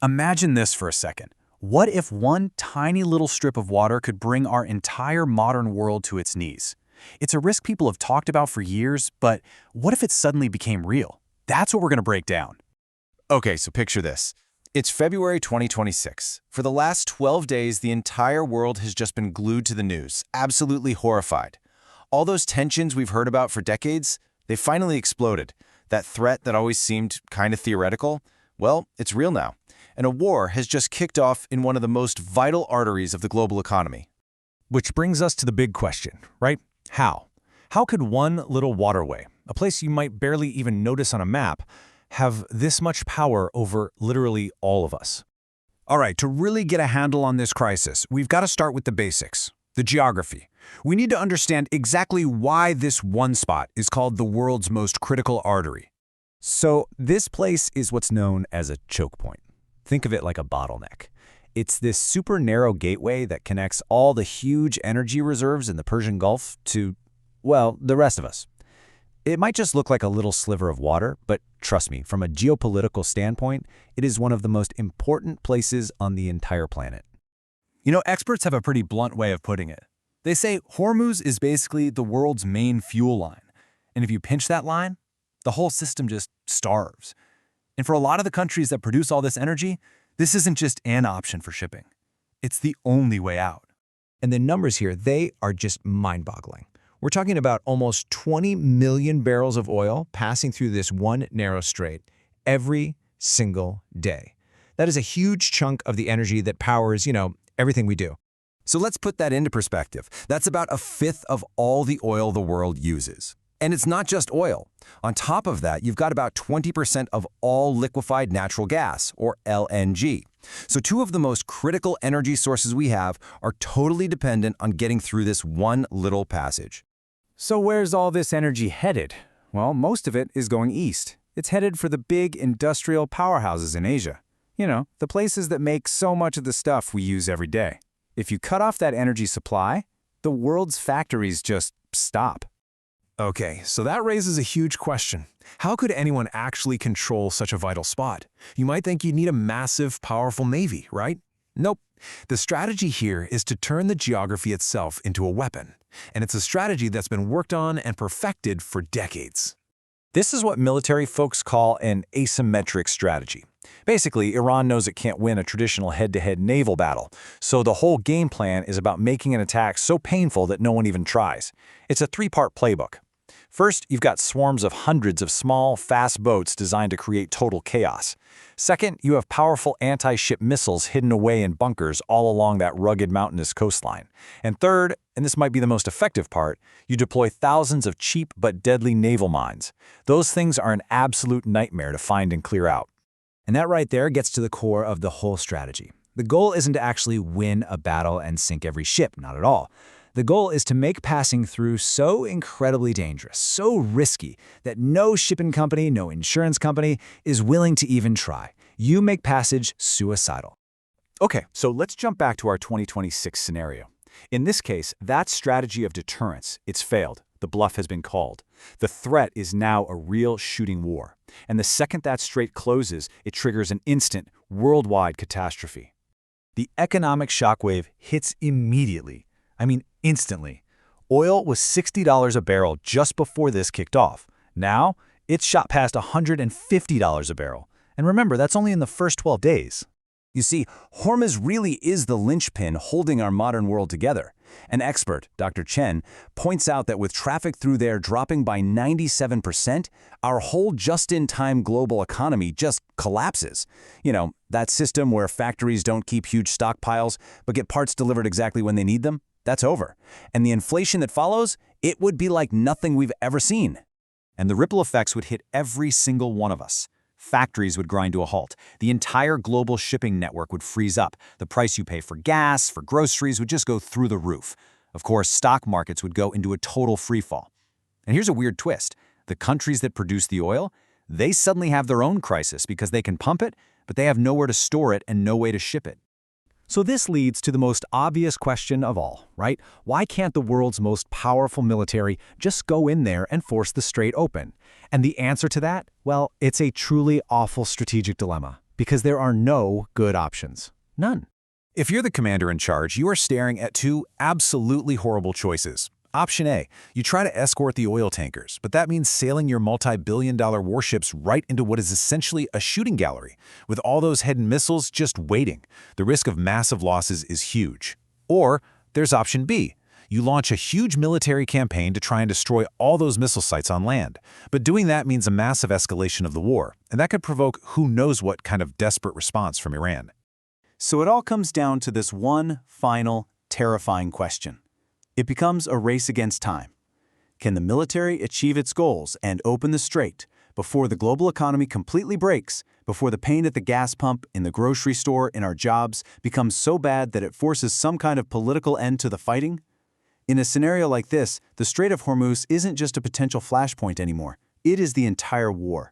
Imagine this for a second. What if one tiny little strip of water could bring our entire modern world to its knees? It's a risk people have talked about for years, but what if it suddenly became real? That's what we're going to break down. Okay, so picture this. It's February 2026. For the last 12 days, the entire world has just been glued to the news, absolutely horrified. All those tensions we've heard about for decades, they finally exploded. That threat that always seemed kind of theoretical, well, it's real now. And a war has just kicked off in one of the most vital arteries of the global economy. Which brings us to the big question, right? How? How could one little waterway, a place you might barely even notice on a map, have this much power over literally all of us? All right, to really get a handle on this crisis, we've got to start with the basics, the geography. We need to understand exactly why this one spot is called the world's most critical artery. So this place is what's known as a choke point. Think of it like a bottleneck. It's this super narrow gateway that connects all the huge energy reserves in the Persian Gulf to, well, the rest of us. It might just look like a little sliver of water, but trust me, from a geopolitical standpoint, it is one of the most important places on the entire planet. You know, experts have a pretty blunt way of putting it. They say Hormuz is basically the world's main fuel line. And if you pinch that line, the whole system just starves. And for a lot of the countries that produce all this energy, this isn't just an option for shipping. It's the only way out. And the numbers here, they are just mind-boggling. We're talking about almost 20 million barrels of oil passing through this one narrow strait every single day. That is a huge chunk of the energy that powers, everything we do. So let's put that into perspective. That's about a fifth of all the oil the world uses. And it's not just oil. On top of that, you've got about 20% of all liquefied natural gas, or LNG. So two of the most critical energy sources we have are totally dependent on getting through this one little passage. So where's all this energy headed? Well, most of it is going east. It's headed for the big industrial powerhouses in Asia. The places that make so much of the stuff we use every day. If you cut off that energy supply, the world's factories just stop. Okay, so that raises a huge question. How could anyone actually control such a vital spot? You might think you'd need a massive, powerful navy, right? Nope. The strategy here is to turn the geography itself into a weapon. And it's a strategy that's been worked on and perfected for decades. This is what military folks call an asymmetric strategy. Basically, Iran knows it can't win a traditional head-to-head naval battle, so the whole game plan is about making an attack so painful that no one even tries. It's a three-part playbook. First, you've got swarms of hundreds of small, fast boats designed to create total chaos. Second, you have powerful anti-ship missiles hidden away in bunkers all along that rugged mountainous coastline. And third, and this might be the most effective part, you deploy thousands of cheap but deadly naval mines. Those things are an absolute nightmare to find and clear out. And that right there gets to the core of the whole strategy. The goal isn't to actually win a battle and sink every ship, not at all. The goal is to make passing through so incredibly dangerous, so risky, that no shipping company, no insurance company is willing to even try. You make passage suicidal. Okay, so let's jump back to our 2026 scenario. In this case, that strategy of deterrence, it's failed. The bluff has been called. The threat is now a real shooting war. And the second that strait closes, it triggers an instant, worldwide catastrophe. The economic shockwave hits immediately. I mean, instantly. Oil was $60 a barrel just before this kicked off. Now, it's shot past $150 a barrel. And remember, that's only in the first 12 days. You see, Hormuz really is the linchpin holding our modern world together. An expert, Dr. Chen, points out that with traffic through there dropping by 97%, our whole just-in-time global economy just collapses. That system where factories don't keep huge stockpiles, but get parts delivered exactly when they need them, that's over. And the inflation that follows, it would be like nothing we've ever seen. And the ripple effects would hit every single one of us. Factories would grind to a halt. The entire global shipping network would freeze up. The price you pay for gas, for groceries would just go through the roof. Of course, stock markets would go into a total freefall. And here's a weird twist. The countries that produce the oil, they suddenly have their own crisis because they can pump it, but they have nowhere to store it and no way to ship it. So this leads to the most obvious question of all, right? Why can't the world's most powerful military just go in there and force the strait open? And the answer to that? Well, it's a truly awful strategic dilemma. because there are no good options. None. If you're the commander in charge, you are staring at two absolutely horrible choices. Option A, you try to escort the oil tankers, but that means sailing your multi-billion-dollar warships right into what is essentially a shooting gallery, with all those hidden missiles just waiting. The risk of massive losses is huge. Or there's option B. You launch a huge military campaign to try and destroy all those missile sites on land. But doing that means a massive escalation of the war, and that could provoke who knows what kind of desperate response from Iran. So it all comes down to this one final, terrifying question. It becomes a race against time. Can the military achieve its goals and open the strait before the global economy completely breaks, before the pain at the gas pump, in the grocery store, in our jobs becomes so bad that it forces some kind of political end to the fighting? In a scenario like this, the Strait of Hormuz isn't just a potential flashpoint anymore. It is the entire war.